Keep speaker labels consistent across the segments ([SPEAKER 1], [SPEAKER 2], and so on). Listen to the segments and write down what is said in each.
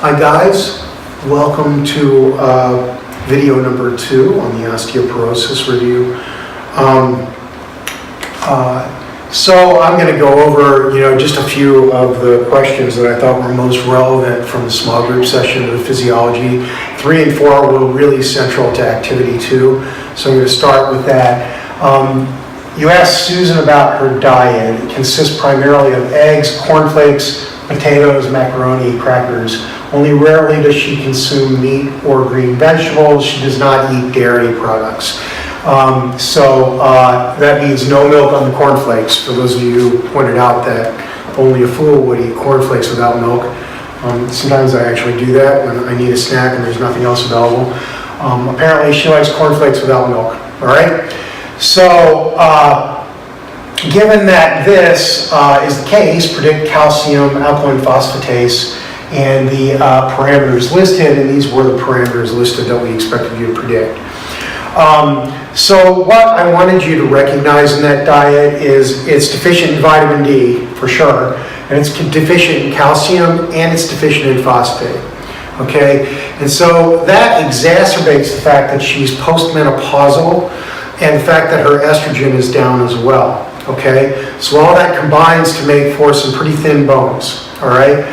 [SPEAKER 1] Hi guys, welcome to video number 2 on the osteoporosis review. So I'm going to go over, just a few of the questions that I thought were most relevant from the small group session of the physiology. 3 and 4 were really central to activity 2, so I'm going to start with that. You asked Susan about her diet. It consists primarily of eggs, cornflakes, potatoes, macaroni, crackers. Only rarely does she consume meat or green vegetables. She does not eat dairy products. So that means no milk on the cornflakes. For those of you who pointed out that only a fool would eat cornflakes without milk. Sometimes I actually do that when I need a snack and there's nothing else available. Apparently she likes cornflakes without milk. All right? So given that this is the case, predict calcium, alkaline phosphatase, and the parameters listed, and these were the parameters listed that we expected you to predict. So what I wanted you to recognize in that diet is it's deficient in vitamin D, for sure, and it's deficient in calcium, and it's deficient in phosphate. Okay, and so that exacerbates the fact that she's postmenopausal, and the fact that her estrogen is down as well. Okay, so all that combines to make for some pretty thin bones. All right.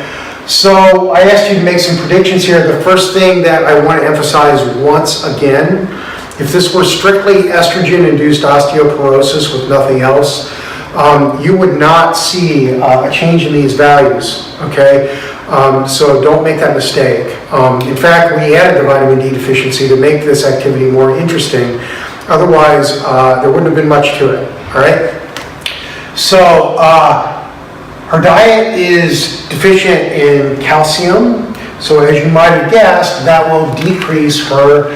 [SPEAKER 1] So I asked you to make some predictions here. The first thing that I want to emphasize once again, if this were strictly estrogen-induced osteoporosis with nothing else, you would not see a change in these values, okay? So don't make that mistake. In fact, we added the vitamin D deficiency to make this activity more interesting. Otherwise, there wouldn't have been much to it, all right? So, her diet is deficient in calcium, so as you might have guessed, that will decrease her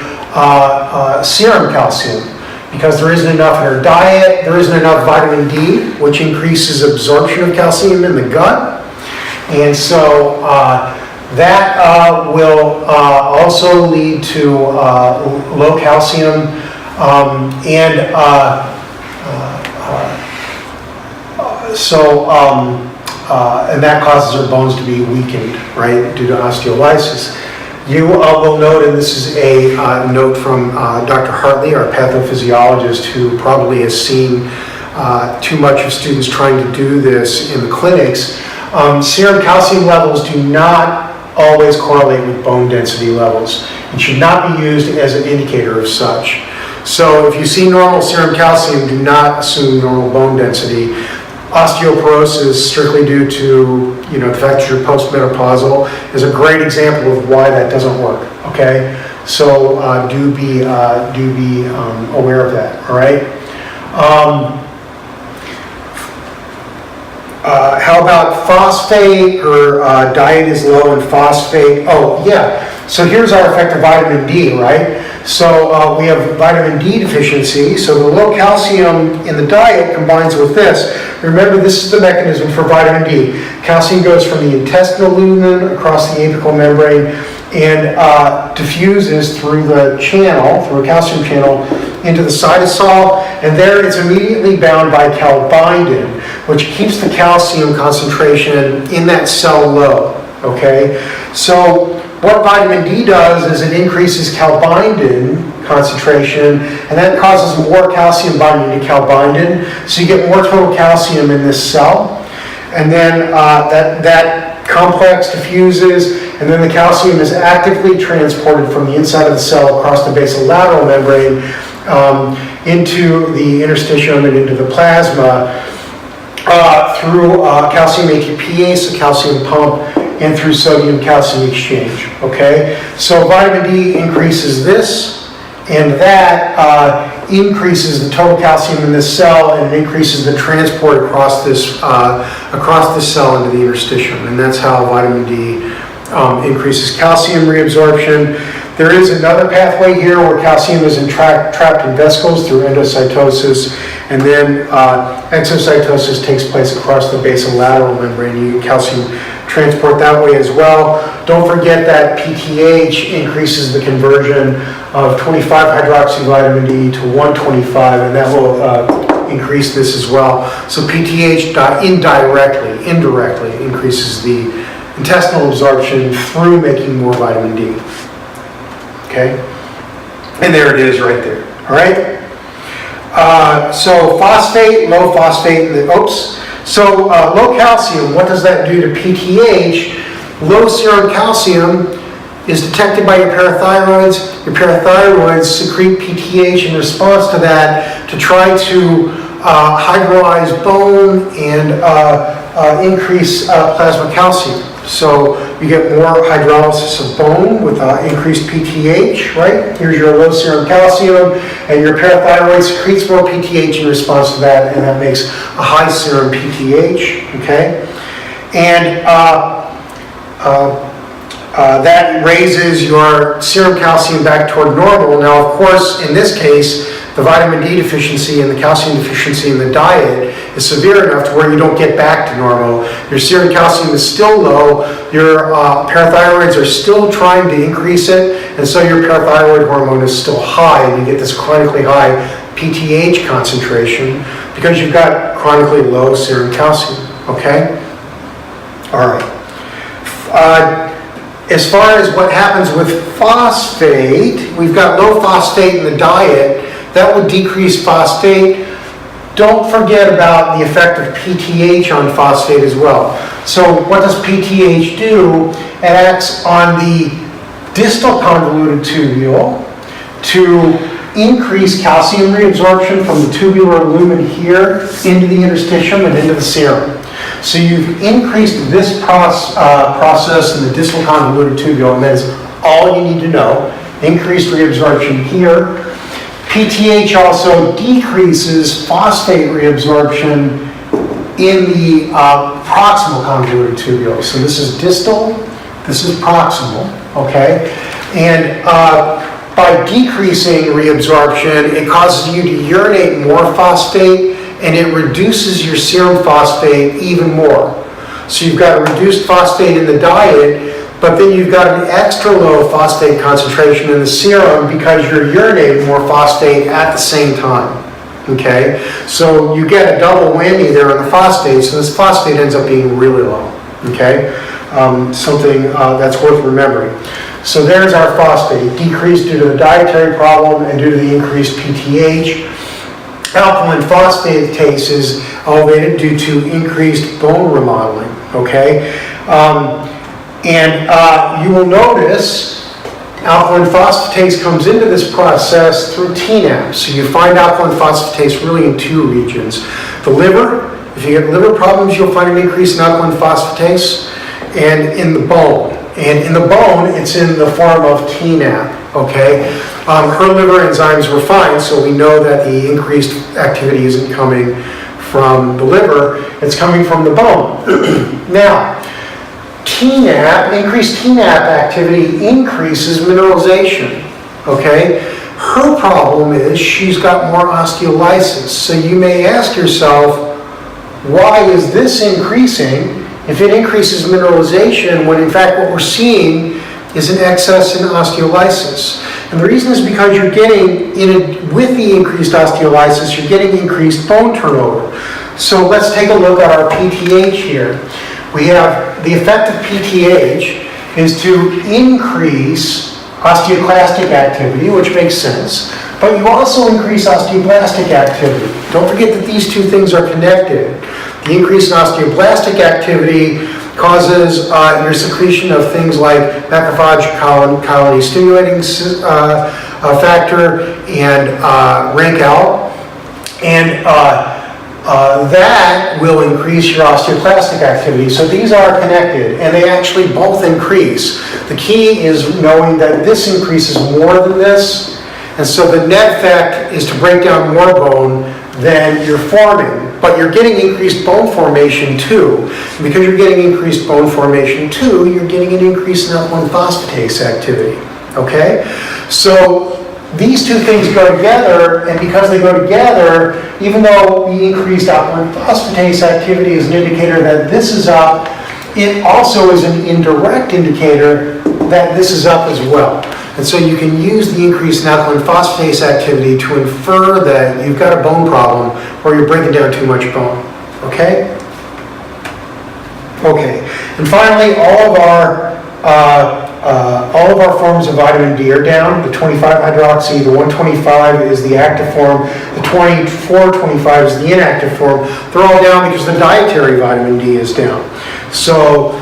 [SPEAKER 1] serum calcium because there isn't enough in her diet, there isn't enough vitamin D, which increases absorption of calcium in the gut, and so that will also lead to low calcium and that causes her bones to be weakened, right, due to osteolysis. You will note, and this is a note from Dr. Hartley, our pathophysiologist, who probably has seen too much of students trying to do this in the clinics. Serum calcium levels do not always correlate with bone density levels and should not be used as an indicator of such. So if you see normal serum calcium, do not assume normal bone density. Osteoporosis, strictly due to the fact that you're postmenopausal, is a great example of why that doesn't work. Okay, so do be aware of that. All right. How about phosphate? Her diet is low in phosphate. Oh yeah. So here's our effect of vitamin D, right? So we have vitamin D deficiency, so the low calcium in the diet combines with this. Remember, this is the mechanism for vitamin D. Calcium goes from the intestinal lumen across the apical membrane and diffuses through the channel, through a calcium channel, into the cytosol, and there it's immediately bound by calbindin, which keeps the calcium concentration in that cell low, okay? So what vitamin D does is it increases calbindin concentration, and that causes more calcium binding to calbindin, so you get more total calcium in this cell, and then that complex diffuses, and then the calcium is actively transported from the inside of the cell across the basolateral membrane into the interstitium and into the plasma through calcium ATPase, a calcium pump, and through sodium-calcium exchange, okay? So vitamin D increases this, and that increases the total calcium in this cell, and it increases the transport across this cell into the interstitium, and that's how vitamin D increases calcium reabsorption. There is another pathway here where calcium is trapped in vesicles through endocytosis, and then exocytosis takes place across the basolateral membrane. You get calcium transport that way as well. Don't forget that PTH increases the conversion of 25 hydroxyvitamin D to 125, and that will increase this as well. So PTH indirectly increases the intestinal absorption through making more vitamin D. Okay? And there it is right there. All right? So phosphate, low phosphate, So low calcium, what does that do to PTH? Low serum calcium is detected by your parathyroids. Your parathyroids secrete PTH in response to that to try to hydrolyze bone and increase plasma calcium. So you get more hydrolysis of bone with increased PTH, right? Here's your low serum calcium, and your parathyroid secretes more PTH in response to that, and that makes a high serum PTH, okay? And that raises your serum calcium back toward normal. Now, of course, in this case, the vitamin D deficiency and the calcium deficiency in the diet is severe enough to where you don't get back to normal. Your serum calcium is still low, your parathyroids are still trying to increase it, and so your parathyroid hormone is still high, and you get this chronically high PTH concentration because you've got chronically low serum calcium, okay? All right. As far as what happens with phosphate, we've got low phosphate in the diet. That would decrease phosphate. Don't forget about the effect of PTH on phosphate as well. So what does PTH do? It acts on the distal convoluted tubule to increase calcium reabsorption from the tubular lumen here into the interstitium and into the serum. So you've increased this process in the distal convoluted tubule, and that is all you need to know. Increased reabsorption here. PTH also decreases phosphate reabsorption in the proximal convoluted tubule. So this is distal, this is proximal, okay? And by decreasing reabsorption, it causes you to urinate more phosphate, and it reduces your serum phosphate even more. So you've got a reduced phosphate in the diet, but then you've got an extra low phosphate concentration in the serum because you're urinating more phosphate at the same time, okay? So you get a double whammy there on the phosphate, so this phosphate ends up being really low, okay? Something that's worth remembering. So there's our phosphate, decreased due to the dietary problem and due to the increased PTH. Alkaline phosphatase is elevated due to increased bone remodeling, okay? And you will notice alkaline phosphatase comes into this process through TNAP. So you find alkaline phosphatase really in two regions. The liver, if you get liver problems, you'll find an increase in alkaline phosphatase, and in the bone. And in the bone, it's in the form of TNAP, okay? Her liver enzymes were fine, so we know that the increased activity isn't coming from the liver, it's coming from the bone. Now, TNAP, increased TNAP activity increases mineralization, okay? Her problem is she's got more osteolysis. So you may ask yourself, why is this increasing if it increases mineralization when in fact what we're seeing is an excess in osteolysis? And the reason is because you're getting, with the increased osteolysis, you're getting increased bone turnover. So let's take a look at our PTH here. We have the effect of PTH is to increase osteoclastic activity, which makes sense, but you also increase osteoblastic activity. Don't forget that these two things are connected. The increase in osteoblastic activity causes your secretion of things like macrophage colony stimulating factor and RANKL, and that will increase your osteoclastic activity. So these are connected, and they actually both increase. The key is knowing that this increases more than this, and so the net effect is to break down more bone than you're forming. But you're getting increased bone formation too. And because you're getting increased bone formation too, you're getting an increase in alkaline phosphatase activity, okay? So these two things go together, and because they go together, even though the increased alkaline phosphatase activity is an indicator that this is up, it also is an indirect indicator that this is up as well. And so you can use the increase in alkaline phosphatase activity to infer that you've got a bone problem or you're breaking down too much bone, okay? Okay, and finally, all of our forms of vitamin D are down. The 25-hydroxy, the 125 is the active form, the 24-25 is the inactive form. They're all down because the dietary vitamin D is down. So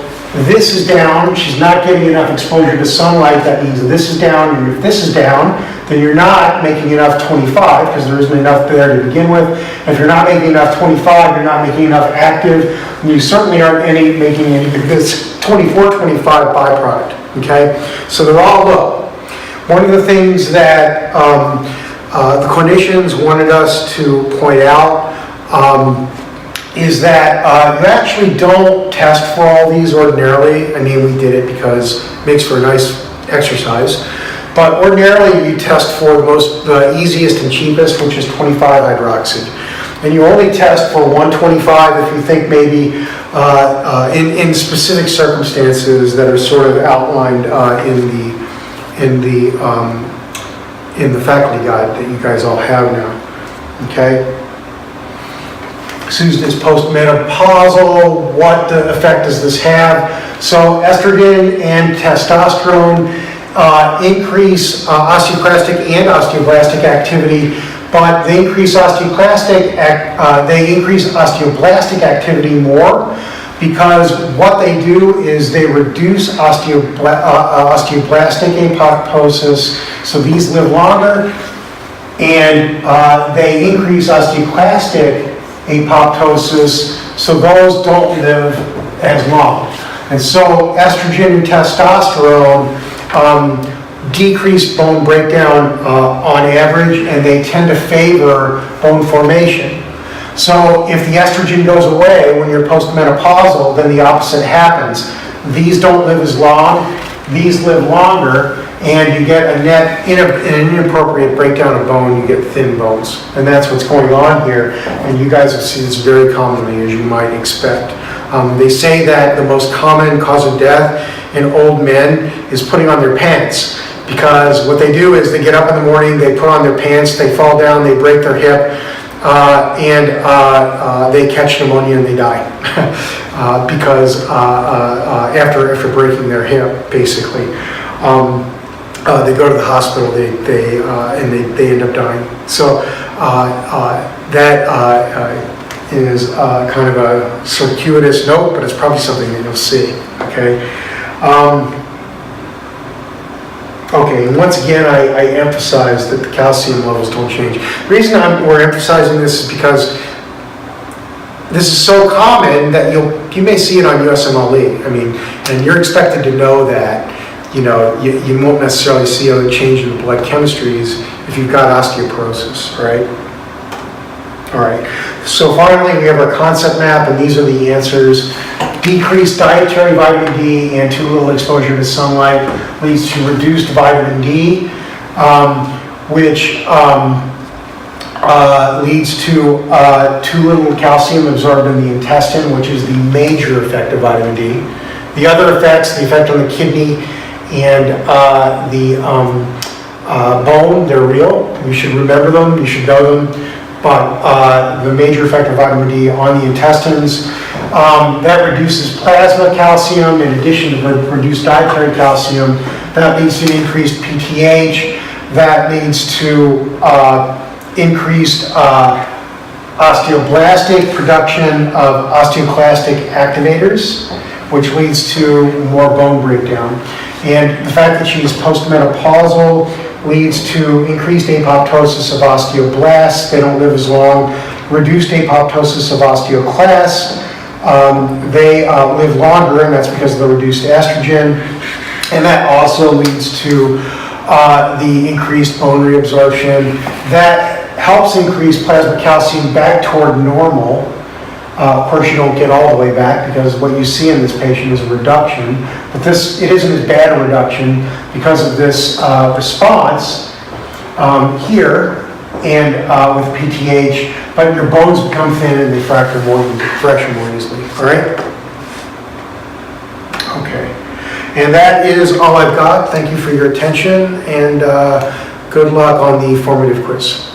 [SPEAKER 1] this is down, she's not getting enough exposure to sunlight, that means this is down, and if this is down, then you're not making enough 25, because there isn't enough there to begin with. If you're not making enough 25, you're not making enough active, and you certainly aren't making any of this 24-25 byproduct, okay? So they're all low. One of the things that the clinicians wanted us to point out is that you actually don't test for all these ordinarily. I mean, we did it because it makes for a nice exercise. But ordinarily, you test for the easiest and cheapest, which is 25-hydroxy. And you only test for 125 if you think maybe in specific circumstances that are sort of outlined in the faculty guide that you guys all have now. Okay. Susan is postmenopausal. What effect does this have? So estrogen and testosterone increase osteoclastic and osteoblastic activity, but they increase osteoblastic activity more because what they do is they reduce osteoblastic apoptosis, so these live longer, and they increase osteoclastic apoptosis, so those don't live as long. And so estrogen and testosterone decrease bone breakdown on average, and they tend to favor bone formation. So if the estrogen goes away when you're postmenopausal, then the opposite happens. These don't live as long, these live longer, and you get a net an inappropriate breakdown of bone, you get thin bones. And that's what's going on here, and you guys will see this very commonly, as you might expect. They say that the most common cause of death in old men is putting on their pants, because what they do is they get up in the morning, they put on their pants, they fall down, they break their hip, and they catch pneumonia and they die because after breaking their hip, basically. They go to the hospital, they end up dying. So that is kind of a circuitous note, but it's probably something that you'll see. Okay. Okay, and once again, I emphasize that the calcium levels don't change. The reason we're emphasizing this is because this is so common that you may see it on USMLE. I mean, and you're expected to know that. You know, you won't necessarily see a change in the blood chemistries if you've got osteoporosis, right? All right, so finally we have our concept map, and these are the answers. Decreased dietary vitamin D and too little exposure to sunlight leads to reduced vitamin D, which leads to too little calcium absorbed in the intestine, which is the major effect of vitamin D. The other effects, the effect on the kidney and the bone, they're real. You should remember them, you should know them. But the major effect of vitamin D on the intestines, that reduces plasma calcium in addition to reduced dietary calcium. That leads to increased PTH. That leads to increased osteoblastic production of osteoclastic activators, which leads to more bone breakdown. And the fact that she's postmenopausal leads to increased apoptosis of osteoblasts. They don't live as long. Reduced apoptosis of osteoclasts. They live longer, and that's because of the reduced estrogen. And that also leads to the increased bone reabsorption. That helps increase plasma calcium back toward normal. Of course, you don't get all the way back because what you see in this patient is a reduction, but it isn't as bad a reduction because of this response here and with PTH, but your bones become thin and they fracture more easily, all right? Okay, and that is all I've got. Thank you for your attention, and good luck on the formative quiz.